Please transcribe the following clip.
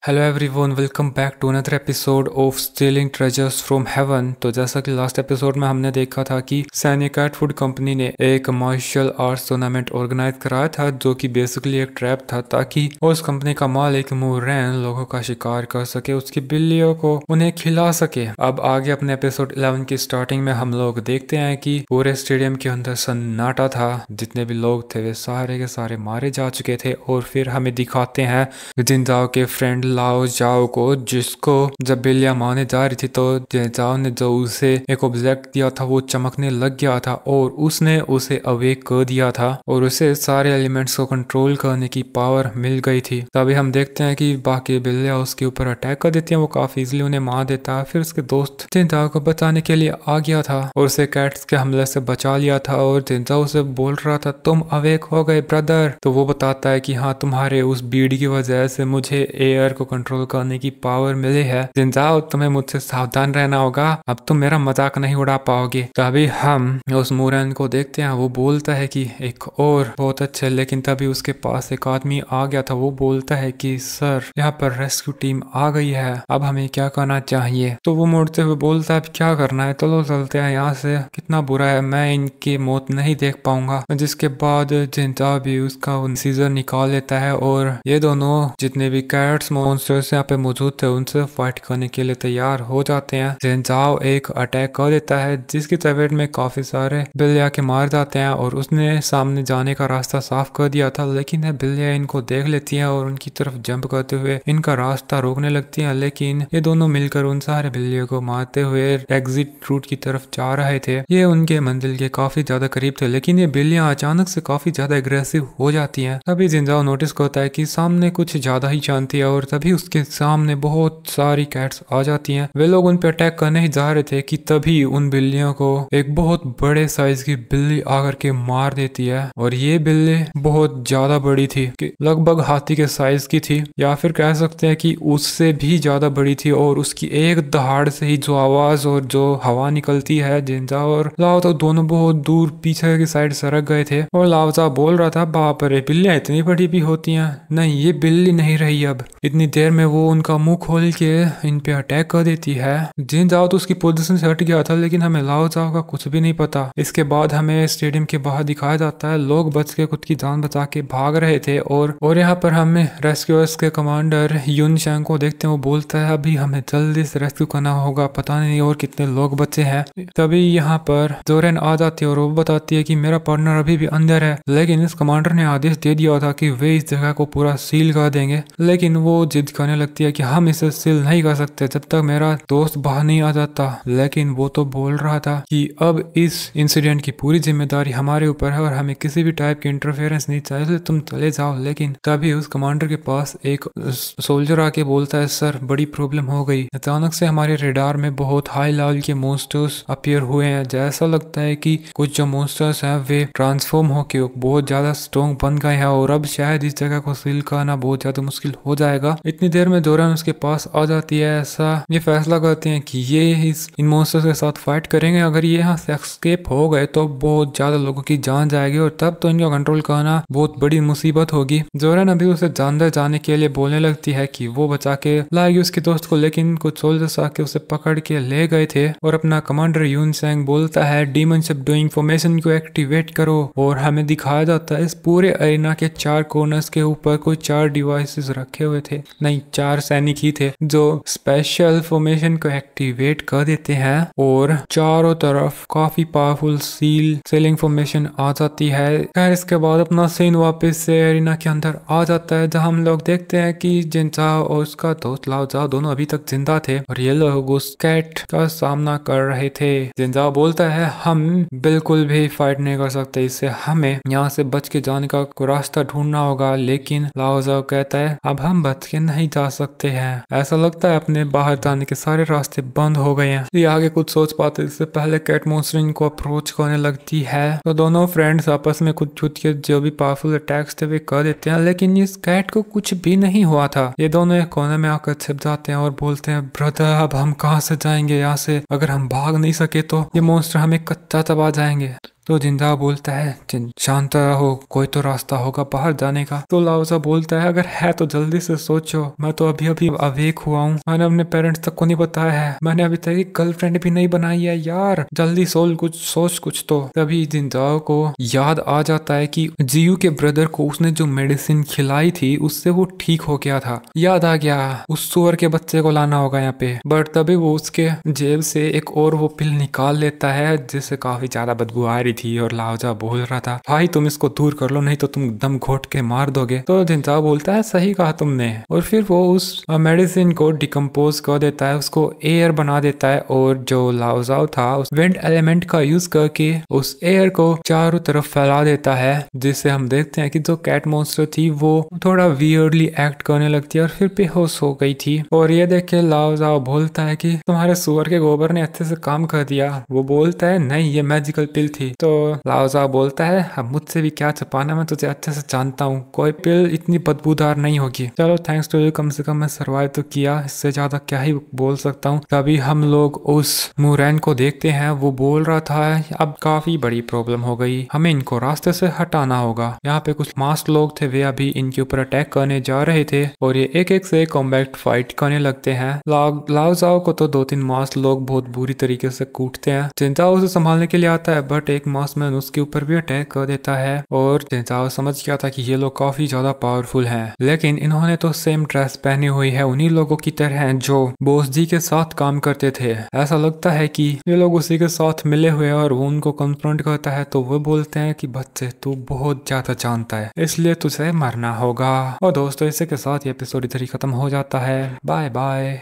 Hello everyone, welcome back to another episode of stealing treasures from heaven. तो जैसा कि last episode में हमने देखा था कि सैनिक कैट फूड कंपनी ने एक मार्शल आर्ट्स टूर्नामेंट ऑर्गेनाइज कराया था, जो कि बेसिकली एक ट्रैप था ताकि उस कंपनी का मालिक मुरैन लोगों का शिकार कर सके, उसकी बिल्लियों को उन्हें खिला सके। अब आगे अपने एपिसोड 11 की स्टार्टिंग में हम लोग देखते हैं कि पूरे स्टेडियम के अंदर सन्नाटा था। जितने भी लोग थे वे सारे के सारे मारे जा चुके थे। और फिर हमें दिखाते हैं जिनजाओ के फ्रेंड लाओ जाओ को, जिसको जब बिल्लियां मारने जा रही थी तो जिनजाओ ने जो उसे एक ऑब्जेक्ट दिया था वो चमकने लग गया था और उसने उसे अवेक कर दिया था और उसे सारे एलिमेंट्स को कंट्रोल करने की पावर मिल गई थी। तभी हम देखते हैं कि बाकी बिल्लियां उसके ऊपर अटैक कर देती हैं, वो काफी इजीली उन्हें मार देता है। फिर उसके दोस्त जिनजाओ को बचाने के लिए आ गया था और उसे कैट्स के हमले से बचा लिया था और जिनजाओ उसे बोल रहा था तुम अवेक हो गए ब्रदर। तो वो बताता है कि हाँ, तुम्हारे उस बीड़ी की वजह से मुझे एयर को कंट्रोल करने की पावर मिली है। जिनजाओ, तुम्हें मुझसे सावधान रहना होगा, अब तुम मेरा मजाक नहीं उड़ा पाओगे। तभी हम उस मुरैन को देखते हैं, वो बोलता है कि एक और बहुत अच्छे, लेकिन तभी उसके पास एक आदमी आ गया था। वो बोलता है कि सर, यहाँ पर रेस्क्यू टीम आ गई है, अब हमें क्या करना चाहिए। तो वो मुड़ते हुए बोलता है क्या करना है, चलो चलते हैं यहाँ से, कितना बुरा है, मैं इनकी मौत नहीं देख पाऊंगा। जिसके बाद जिनजाओ भी उसका सीजर निकाल लेता है और ये दोनों जितने भी कैट्स मॉन्स्टर्स यहाँ पे मौजूद थे उनसे फाइट करने के लिए तैयार हो जाते हैं। जिनजाओ एक अटैक कर देता है जिसकी चपेट में काफी सारे बिल्लियां के मार जाते हैं और उसने सामने जाने का रास्ता साफ कर दिया था, लेकिन ये बिल्लियां इनको देख लेती हैं और उनकी तरफ जंप करते हुए इनका रास्ता रोकने लगती हैं। लेकिन ये दोनों मिलकर उन सारे बिल्लियों को मारते हुए एग्जिट रूट की तरफ जा रहे थे। ये उनके मंजिल के काफी ज्यादा करीब थे, लेकिन ये बिल्लियां अचानक से काफी ज्यादा एग्रेसिव हो जाती हैं। तभी जिनजाओ नोटिस करता है कि सामने कुछ ज्यादा ही शांति है और तभी उसके सामने बहुत सारी कैट्स आ जाती हैं। वे लोग उन पे अटैक करने ही जा रहे थे कि तभी उन बिल्लियों को एक बहुत बड़े साइज की बिल्ली आकर के मार देती है। और ये बिल्ली बहुत ज्यादा बड़ी थी, लगभग हाथी के साइज की थी, या फिर कह सकते हैं कि उससे भी ज्यादा बड़ी थी। और उसकी एक दहाड़ से ही जो आवाज और जो हवा निकलती है, जिनजाओ और लाओ तो दोनों बहुत दूर पीछे की साइड सरक गए थे। और लाओजा बोल रहा था बाप रे, बिल्लियां इतनी बड़ी भी होती हैं, नहीं ये बिल्ली नहीं रही। अब इतनी देर में वो उनका मुंह खोल के इन पे अटैक कर देती है। जिनजाओ तो उसकी पोजीशन से हट गया था, लेकिन हमें लाओ जाओ का कुछ भी नहीं पता। इसके बाद हमें स्टेडियम के बाहर दिखाया जाता है, लोग बच के खुद की जान बचा के भाग रहे थे। और यहाँ पर हमें रेस्क्यूअर्स के कमांडर युन शैंग को देखते हैं। वो बोलता है अभी हमें जल्दी से रेस्क्यू करना होगा, पता नहीं और कितने लोग बचे हैं। तभी यहाँ पर जोरेन आ जाती है और वो बताती है कि मेरा पार्टनर अभी भी अंदर है, लेकिन इस कमांडर ने आदेश दे दिया था कि वे इस जगह को पूरा सील कर देंगे। लेकिन वो जिद करने लगती है कि हम इसे सील नहीं कर सकते जब तक मेरा दोस्त बाहर नहीं आ जाता। लेकिन वो तो बोल रहा था कि अब इस इंसिडेंट की पूरी जिम्मेदारी हमारे ऊपर है और हमें किसी भी टाइप की इंटरफेरेंस नहीं चाहिए, तुम चले जाओ। लेकिन तभी उस कमांडर के पास एक सोल्जर आके बोलता है सर, बड़ी प्रॉब्लम हो गई, अचानक से हमारे रेडार में बहुत हाई लेवल के मॉन्स्टर्स अपीयर हुए हैं। जैसा लगता है कि कुछ जो मॉन्स्टर्स हैं वे ट्रांसफॉर्म होके बहुत ज्यादा स्ट्रॉन्ग बन गए हैं और अब शायद इस जगह को सील करना बहुत ज्यादा मुश्किल हो जाएगा। इतनी देर में जोरन उसके पास आ जाती है। ऐसा ये फैसला करते हैं कि ये इन मॉन्स्टर्स के साथ फाइट करेंगे, अगर ये यहाँ से एस्केप हो गए तो बहुत ज्यादा लोगों की जान जाएगी और तब तो इनका कंट्रोल करना बहुत बड़ी मुसीबत होगी। जोरन अभी उसे अंदर जाने के लिए बोलने लगती है कि वो बचा के लाएगी उसके दोस्त को, लेकिन कुछ सोल्जर्स आके उसे पकड़ के ले गए थे। और अपना कमांडर यून सेंग बोलता है डीमन शिप डो इंफॉर्मेशन को एक्टिवेट करो। और हमें दिखाया जाता है इस पूरे एरिना के 4 कॉर्नर्स के ऊपर कोई 4 डिवाइसेस रखे हुए थे, नहीं 4 सैनिक ही थे जो स्पेशल फॉर्मेशन को एक्टिवेट कर देते हैं और चारों तरफ काफी पावरफुल सीलिंग फॉर्मेशन आ जाती है। खैर इसके बाद अपना सीन वापस से एरिना के अंदर आ जाता है, जहां हम लोग देखते हैं कि जिनजाओ और उसका दोस्त लाओ जाओ दोनों अभी तक जिंदा थे और ये लोग उस कैट का सामना कर रहे थे। जिनजाओ बोलता है हम बिल्कुल भी फाइट नहीं कर सकते, इससे हमें यहाँ से बच के जाने का रास्ता ढूंढना होगा। लेकिन लाओ जाओ कहता है अब हम बच के नहीं जा सकते हैं, ऐसा लगता है अपने बाहर जाने के सारे रास्ते बंद हो गए हैं। ये आगे कुछ सोच पाते इससे पहले कैट मॉन्स्टर इनको अप्रोच करने लगती है। तो दोनों फ्रेंड्स आपस में कुछ छूट के जो भी पावरफुल अटैक्स थे वे कर देते हैं, लेकिन इस कैट को कुछ भी नहीं हुआ था। ये दोनों एक कोने में आकर छिप जाते हैं और बोलते हैं ब्रदर अब हम कहाँ से जाएंगे यहाँ से, अगर हम भाग नहीं सके तो ये मॉन्स्टर हमें कच्चा चबा जाएंगे। तो जिंदा बोलता है शांत रहो, कोई तो रास्ता होगा बाहर जाने का। तो लाओजा बोलता है अगर है तो जल्दी से सोचो, मैं तो अभी अभी अवेक हुआ हूँ, मैंने अपने पेरेंट्स तक को नहीं बताया है, मैंने अभी तक एक गर्लफ्रेंड भी नहीं बनाई है यार, जल्दी सोच कुछ तो। तभी जिंदाओ को याद आ जाता है कि जियू के ब्रदर को उसने जो मेडिसिन खिलाई थी उससे वो ठीक हो गया था। याद आ गया, उस सुअर के बच्चे को लाना होगा यहाँ पे। बट तभी वो उसके जेब से एक और वो पिल निकाल लेता है जिससे काफी ज्यादा बदबू आ रही थी, और लाओजा बोल रहा था भाई तुम इसको दूर कर लो नहीं तो तुम दम घोट के मार दोगे। तो जिंदा बोलता है सही कहा तुमने, और फिर वो उस मेडिसिन को डिकम्पोज कर देता है, उसको एयर बना देता है, और जो लाओजाओ था उस विंड एलिमेंट का यूज करके उस एयर को चारों तरफ फैला देता है, जिससे हम देखते हैं कि जो कैट मॉन्स्टर थी वो थोड़ा वियर्डली एक्ट करने लगती है और फिर बेहोश हो गई थी। और ये देख के लाओजाओ बोलता है कि तुम्हारे सुअर के गोबर ने अच्छे से काम कर दिया। वो बोलता है नहीं ये मैजिकल पिल थी। तो लाओजाओ बोलता है अब मुझसे भी क्या छुपाना, मैं तुझे अच्छे से जानता हूँ, कोई पिल इतनी बदबूदार नहीं होगी। चलो थैंक्स टू यू, कम से कम मैं सर्वाइव तो किया, इससे ज्यादा क्या ही बोल सकता हूँ। तभी हम लोग उस मुरैन को देखते हैं, वो बोल रहा था अब काफी बड़ी प्रॉब्लम हो गई, हमें इनको रास्ते से हटाना होगा। यहाँ पे कुछ मास्क लोग थे, वे अभी इनके ऊपर अटैक करने जा रहे थे और ये एक एक से कॉम्बैट फाइट करने लगते हैं। लाओजाओ को तो 2-3 मास्क लोग बहुत बुरी तरीके से कूटते हैं। जिंजाओ उसे संभालने के लिए आता है बट एक मास्क मैन उसके ऊपर भी अटैक कर देता है, और जिंजाओ समझ गया था कि ये लोग काफी ज्यादा पावरफुल हैं, लेकिन इन्होंने तो सेम ड्रेस पहनी हुई है उन्हीं लोगों की तरह जो बॉस जी के साथ काम करते थे। ऐसा लगता है कि ये लोग उसी के साथ मिले हुए हैं, और वो उनको कन्फ्रंट करता है तो वो बोलते हैं कि बच्चे तू बहुत ज्यादा जानता है इसलिए तुझे मरना होगा। और दोस्तों इसी के साथ ये एपिसोड इधर ही खत्म हो जाता है। Bye bye.